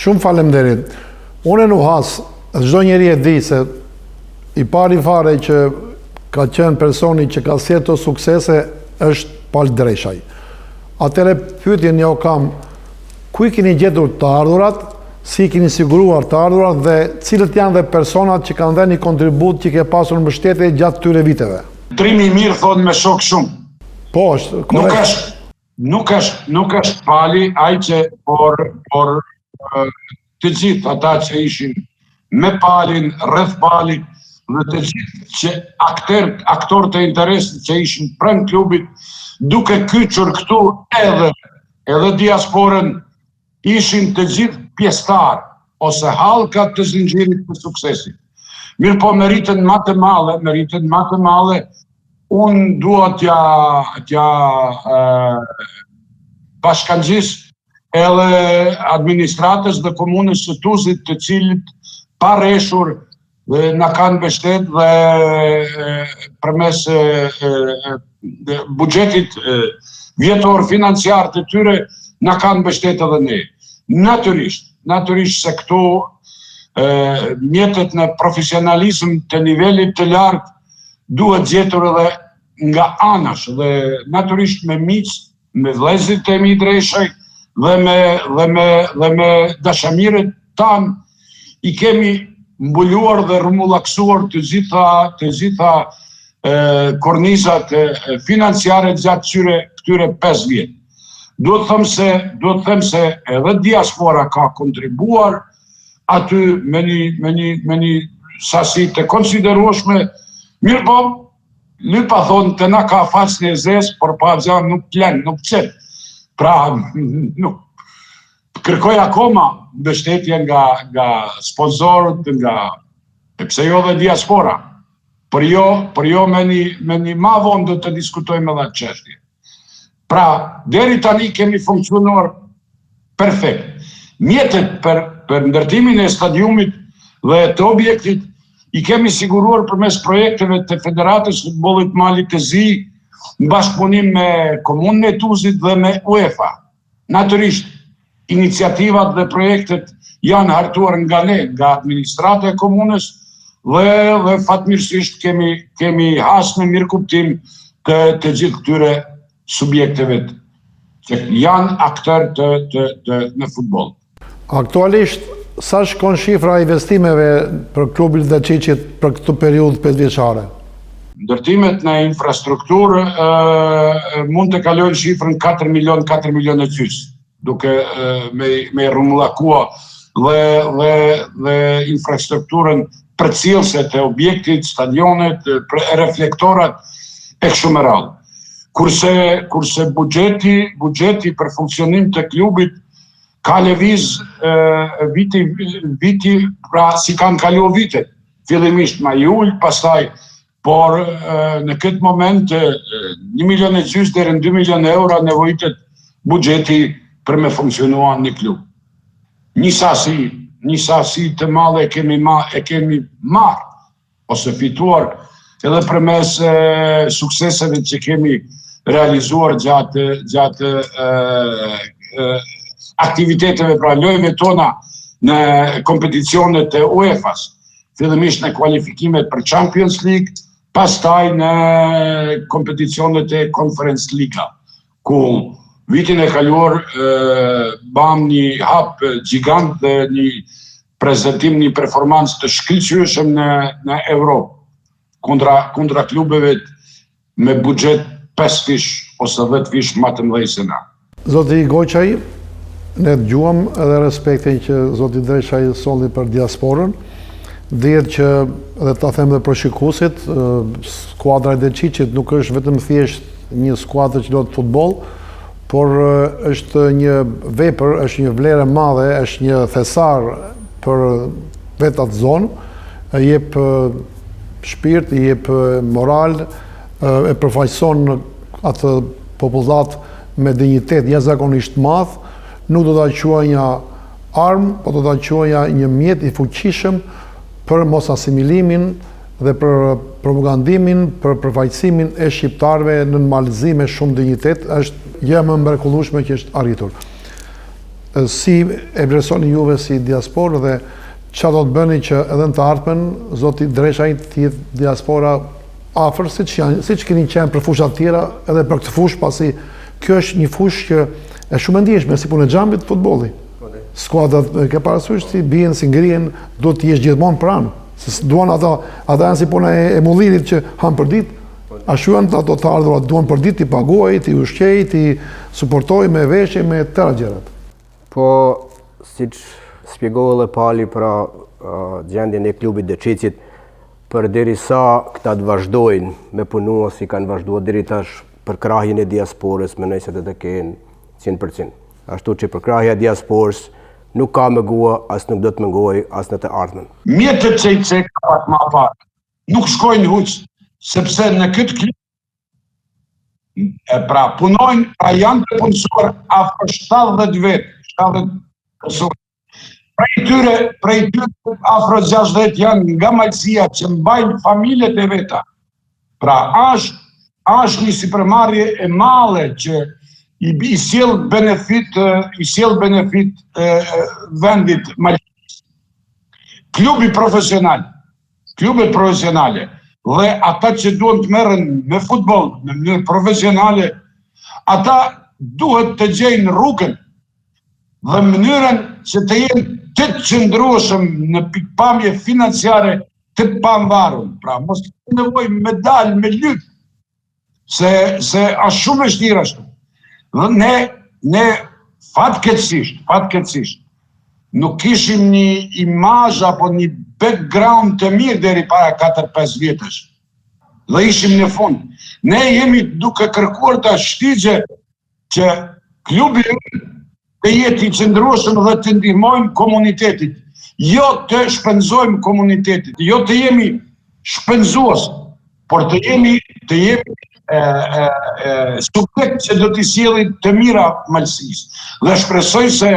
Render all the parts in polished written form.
Shumë faleminderit. Unë nuk has, çdo njeri e di se i pari fare që ka qenë personi që ka sjellë të suksese është Pal Dreshaj. Atëre pyetjen jo kam, ku i keni gjetur të ardhurat, si i keni siguruar të ardhurat dhe cilët janë dhe personat që kanë dhënë një kontribut që ke pasur mbështetje gjatë këtyre viteve? Trimi i mirë thonë me shok shumë. Po, është korrekt. Nuk është Pali ai që por të gjithë ata që ishin me Palin, rreth Palit, dhe të gjithë që aktorët e interesit që ishin pranë klubit, duke kyçur këtu edhe diasporën, ishin të gjithë pjesëtar ose hallkat të zinxhirit të suksesit. Mirë po meritën më të madhe, unë dua t'ja bashkangjis edhe administratës dhe komunës së Tuzit, të cilët pa rreshur na kanë mbështet dhe përmes buxhetit vjetor financiar të tyre na kanë mbështet edhe ne. Natyrisht se këtu mjetet në profesionalizëm të nivelit të lartë duhet gjetur edhe nga anash dhe natyrisht me miq, me vëllezërit e mi Dreshaj dhe me dashamirët tanë i kemi mbuluar dhe rrumullaksuar të gjitha kornizat financiare gjatë këtyre 5 vjet. Duhet të them se edhe diaspora ka kontribuar aty me një sasi të konsiderueshme. Mirë po, lypa thonë të na ka faqën e zezë, por pa gjanë nuk plen, nuk qëtë. Pra, kërkoj akoma mbështetje nga sponsorët, pse jo dhe diaspora. Por jo me një ma vonë do të diskutojmë edhe çështje. Pra, deri tani kemi funksionuar perfekt. Mjetet për ndërtimin e stadiumit dhe të objektit i kemi siguruar përmes projekteve të Federatës Futbollit Mali të Zi, në bashkëpunim me Komunën e Tuzit dhe me UEFA. Natyrisht, iniciativat dhe projektet janë hartuar nga ne, nga administrata e komunës, dhe fatmirësisht kemi hasë në mirë kuptim të gjithë këtyre subjekteve që janë aktor në futboll. Aktualisht, sa shkon shifra investimeve për klubin dhe Qiqit për këtë periudhë 5 vjeçare? Ndërtimet në infrastrukturë mund të kalojnë shifrën 4 milion e gjysmë, duke me rrumullakua dhe infrastrukturën përcjellëse të objektit, stadionet, reflektorat e kështu me radhë. Kurse buxheti për funksionim të klubit ka lëviz viti, pra si kanë kaluar vitet, fillimisht ma i ulë, pastaj, por në këtë moment 1 milion e gjysmë deri në 2 milion euro nevojitet buxheti për me funksionua një klub. Një sasi të madhe e kemi marrë ose fituar edhe përmes sukseseve që kemi realizuar gjatë aktiviteteve, pra lojme tona në kompeticionet e UEFA-s, fillimisht në kualifikimet për Champions League, pastaj në kompeticionet e Conference Liga, ku vitin e kaluar bam një hap gjigant dhe një prezentim, një performancë të shkëlqyeshëm në Evropë, kundra klubeve me buxhet 5 fish ose 10 fish më të mëdhenj se na. Zoti Goçaj, ne dëgjuam edhe respektin që zoti Dreshaj solli për diasporën. Dihet që, edhe ta them dhe për shikuesit, skuadra e Qiqit nuk është vetëm thjesht një skuadër që luajtë futboll, por është një vepër, është një vlerë e madhe, është një thesar për vetë atë zonë, e jep shpirt, i jep moral, e përfaqëson atë popullat me dinjitet jashtëzakonisht madh. Nuk do ta quajja armë, po do ta quajja një mjet i fuqishëm për mos asimilimin dhe për propagandimin, për përfaqësimin e shqiptarëve në normalizim me shumë dinjitet. Është gjë më mrekullueshme që është arritur. si e vlerësoni juve si diasporë dhe çfarë do të bëni që edhe në të ardhmen zoti Dreshaj të jetë diaspora afër siç keni qenë për fushat tjera edhe për këtë fushë, pasi kjo është një fushë që është shumë e ndjeshme si punë e xhambit futbolli. Skuadrat ke parasysh si bien, si ngrihen, do të jesh gjithmonë pranë. Se duan ata janë si puna e mullirit që han për ditë. Ashtu janë ato të ardhurat, duan për ditë ti paguaj, ti ushqej, ti suportoj me veshje, me tëra gjërat. Po, siç shpjegova edhe Pali pra gjendjen e klubit Deçicit, përderisa këta të vazhdojnë me punua si kanë vazhduar deri tash për krahjen e diasporës, mendoj se do të kenë 100%. Ashtu që për krahja e diasporës nuk ka mëgua, as nuk do të mëngoj, as në të ardhmen. Mjetët që i cekë pak ma parë, nuk shkojnë huq, sepse në këtë klub, pra punojnë, pra janë të punësor afër 70 vetë, 70 punësor. Prej tyre afër 60 janë nga Malësia që mbajnë familjet e veta. Pra është një sipërmarrje e madhe që i sjell benefit vendit Malësisë. Klubet profesionale dhe ata që duhen të merren me futboll në mënyrë profesionale, ata duhet të gjejnë rrugën dhe mënyrën që të jenë të qëndrueshëm në pikpamje financiare të pavarur. Pra mos ka nevojë me dalë me lyp, se është shumë e vështirë ashtu. Dhe ne fatkeqësisht nuk kishim një imazh apo një background të mirë deri para 4-5 vjetësh. Dhe ishim në fund. Ne jemi duke kërkuar ta shtigje që klubi të jetë i qëndrueshëm dhe të ndihmojmë komunitetit, jo të shpenzojmë komunitetit, jo të jemi shpenzues, por të jemi subjekt që do t'i sjellin të mira Malësisë. Dhe shpresoj se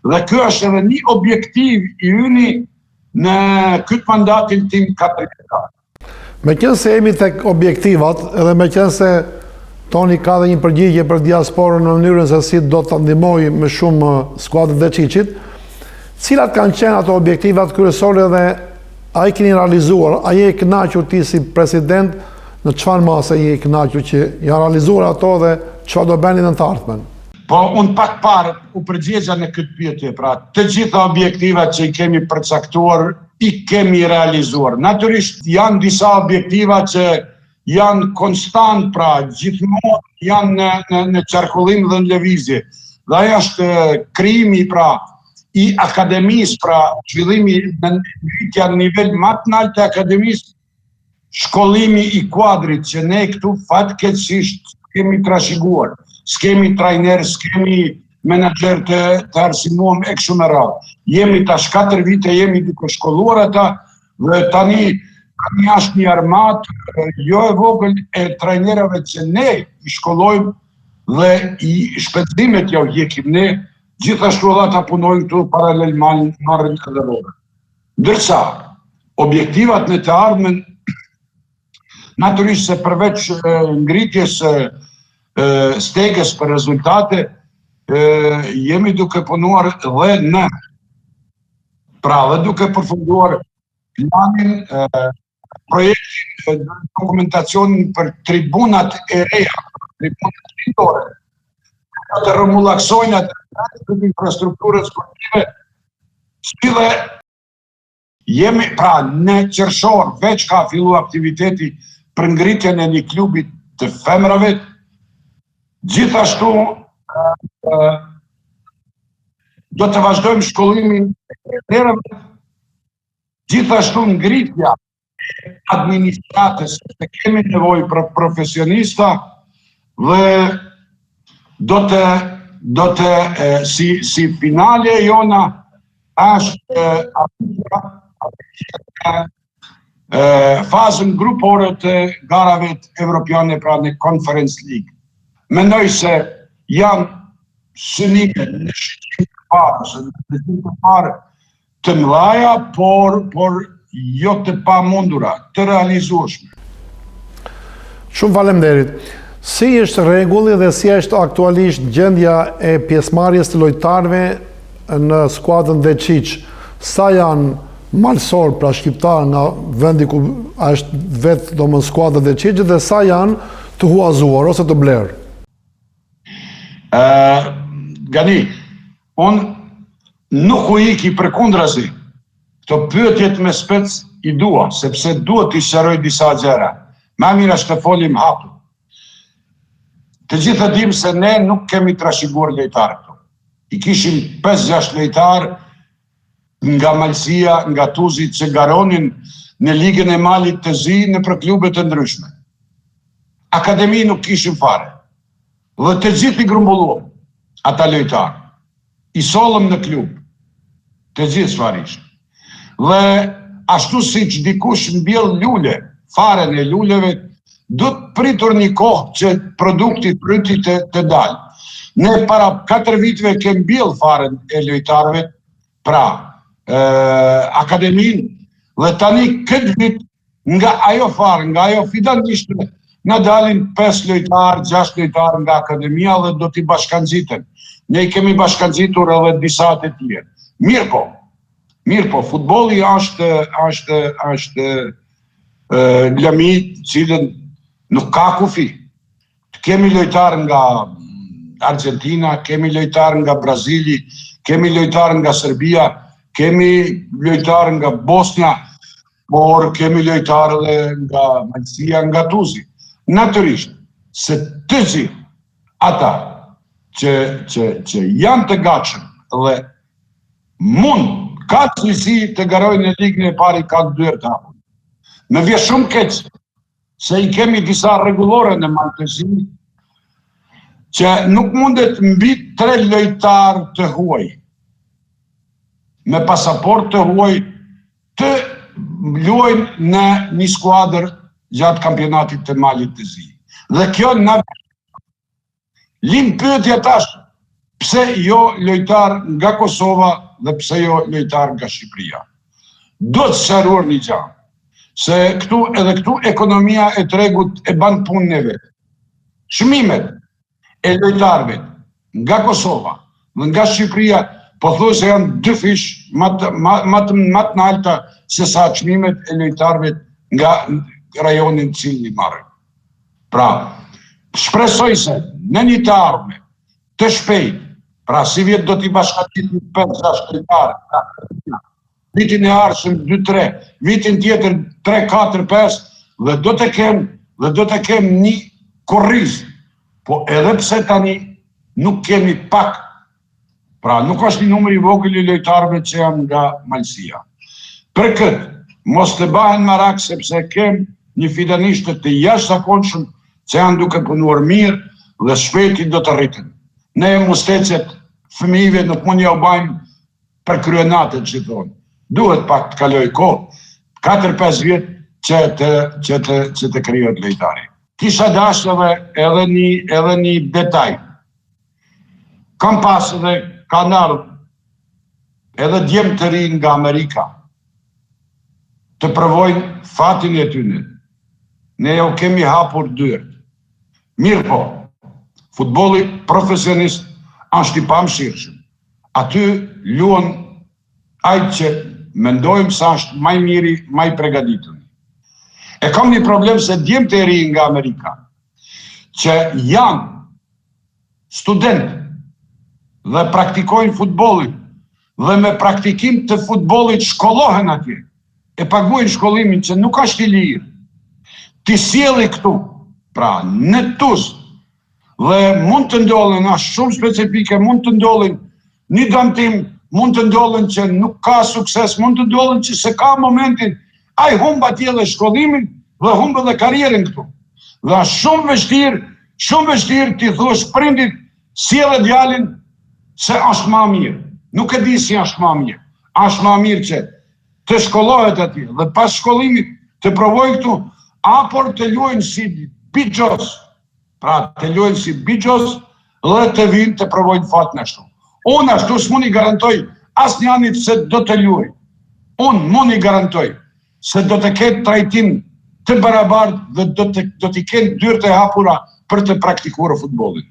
dhe ky është edhe një objektiv i yni në këtë mandatin tim 4 vjeçar. Meqense jemi tek objektivat, edhe meqense Toni ka dhe një përgjigje për diasporën në mënyrën se si do të ndihmojë më shumë skuadrën e Deçicit, cilat kanë qenë ato objektivat kryesore dhe a i keni realizuar, a je kënaqur ti si president, në çfarë mase je kënaqur që janë realizuar ato dhe çfarë do bëni në të ardhmen? Po, unë pak parë u përgjigja në këtë pyetje, pra të gjitha objektivat që i kemi përcaktuar, i kemi realizuar. Natyrisht janë disa objektiva që janë konstant, pra gjithmonë janë në qarkullim dhe në lëvizje. Dhe ajo është krijimi pra i akademisë, pra zhvillimi në ngritja në nivel më të lartë të akademisë, shkollimi i kuadrit që ne këtu fatkeqësisht kemi trashëguar. S'kemi trajner, s'kemi menaxher të arsimuar e kështu me radhë. Jemi tash 4 vite jemi duke shkolluar ata dhe tani është një armatë jo e vogël e trajnerave që ne i shkollojmë dhe i shpenzimet ja u hekim ne, gjithashtu edhe ata punojnë këtu paralelman marrin edhe rrugë. Ndërsa objektivat në të ardhmen, natyrisht se përveç ngritjes stegës për rezultate, jemi duke punuar dhe dhe duke përfunduar planin, projektin, dokumentacionin për tribunat e reja, tribunat fitore, të rëmullaksojnë atë të infrastrukturës sportive, dhe jemi, pra në qershor, veç ka fillu aktiviteti për ngritjen e një klubit të femrave, gjithashtu do të vazhdojmë shkollimin e trajnerëve, gjithashtu ngritja e administratës, se kemi nevojë për profesionista dhe do të si finale jona është fazën grupore të garave evropiane, pra në Conference League. Mendoj se janë synime në shqiptim të parë të mëdha, por jo të pamundura, të realizueshme. Shumë faleminderit. Si është rregulli dhe si është aktualisht gjendja e pjesëmarrjes të lojtarëve në skuadrën Deqiq, sa janë malsor, pra shqiptar nga vendi ku është vetë do më skuadrë Deqiq, dhe sa janë të huazuar ose të blerë? Gani, unë nuk u iki për kundrazi, këto pyetjet me spec i dua, sepse duhet t'i shëroj disa gjera. Ma mirë është të folim hapur. Të gjithë dim se ne nuk kemi trashëguar lojtarë këto. I kishim 5-6 lojtarë nga Malësia, nga Tuzit, që garonin në Ligën e Malit të Zi në për klubet të ndryshme. Akademi nuk kishim fare. Dhe të gjithë i grumbulluam ata lojtarë. I solëm në klub. Të gjithë çfarishë. Dhe ashtu si që dikush mbjell lule, fare në luleve, du të pritur një kohë që produktit pryti të dalë. Ne para 4 viteve kem mbjell faren e lojtarëve, pra akademin, dhe tani këtë vit nga ajo farë, nga ajo fidanishtme, na dalin 5 lojtarë, 6 lojtarë nga akademia dhe do t'i bashkanxiten. Ne i kemi bashkanxitur edhe disa të tjerë. Mirë po, futbolli është lëmi cilën nuk ka kufi. Kemi lojtarë nga Argentina, kemi lojtarë nga Brazili, kemi lojtarë nga Serbia, kemi lojtarë nga Bosnia, por kemi lojtarë dhe nga Malësia, nga Tuzi. Natyrisht, se të gjithë ata që janë të gatshëm dhe mund ka të cilësi të garojnë në ligën e pari ka të dyert hapur. Me vje shumë keq, se i kemi disa rregullore në Maltezi, që nuk mundet mbi 3 lojtarë të huaj, me pasaport të huaj, të luajnë në një skuadër gjatë kampionatit të Malit të Zi. Dhe kjo na lim pyetje tash, pse jo lojtar nga Kosova dhe pse jo lojtar nga Shqipëria. Do të sqaruar një gjë, se edhe këtu ekonomia e tregut e ban punën e vet. Çmimet e lojtarëve nga Kosova dhe nga Shqipëria pothuajse janë 2 fish më të larta se sa çmimet e lojtarëve nga rajonin në cilin i marrin. Pra, shpresoj se në një të ardhme të shpejt, pra si vjet do t'i bashkëtitim 5-6 lojtarë, vitin e ardhshëm 2-3, vitin tjetër 3-4-5, dhe do të kem një korriz, po edhe pse tani nuk kemi pak, pra nuk është një numër i vogël i lojtarëve që janë nga Malësia. Për këtë, mos të bahen marak sepse kem një fidanishtë të jashtëzakonshëm që janë duke punuar mirë dhe shpejti do të rriten. Ne mustecet fëmijëve nuk mund ja u bajmë për kryenatët që thonë. Duhet pak të kaloj kohë, 4-5 vjet që të krijohet lojtari. Kisha dashur edhe një detaj. Kam pasur dhe kanë ardhur edhe djemë të rinj nga Amerika të provojnë fatin e tyre. Ne jo kemi hapur dyert. Mirë po, futbolli profesionist është i pamëshirshëm. Aty luan ai që mendojmë se është më i miri, më i përgatitur. E kam një problem se djemtë e rinj nga Amerika, që janë studentë dhe praktikojnë futbollin, dhe me praktikim të futbollit shkollohen atje, e paguajnë shkollimin që nuk është i lirë. Ti sjelli këtu, pra në Tuzë, dhe mund të ndodhin, është shumë specifike, mund të ndodhin një dëmtim, mund të ndodhin që nuk ka sukses, mund të ndodhin që se ka momentin, ai humb atje dhe shkollimin dhe humb edhe karrierën këtu. Dhe është shumë vështirë ti thuash prindit, sjellë djalin se është më mirë. Nuk e di si është më mirë. Është më mirë që të shkollohet atje dhe pas shkollimit të provojë këtu, apo të luajnë si bigjos. Pra të luajnë si bigjos dhe të vinë të provojnë fatën ashtu. Unë ashtu s'mund i garantoj asnjë anit se do të luaj. Unë mund i garantoj se do të ketë trajtim të barabartë dhe do t'i kenë dyert e hapura për të praktikuar futbollin.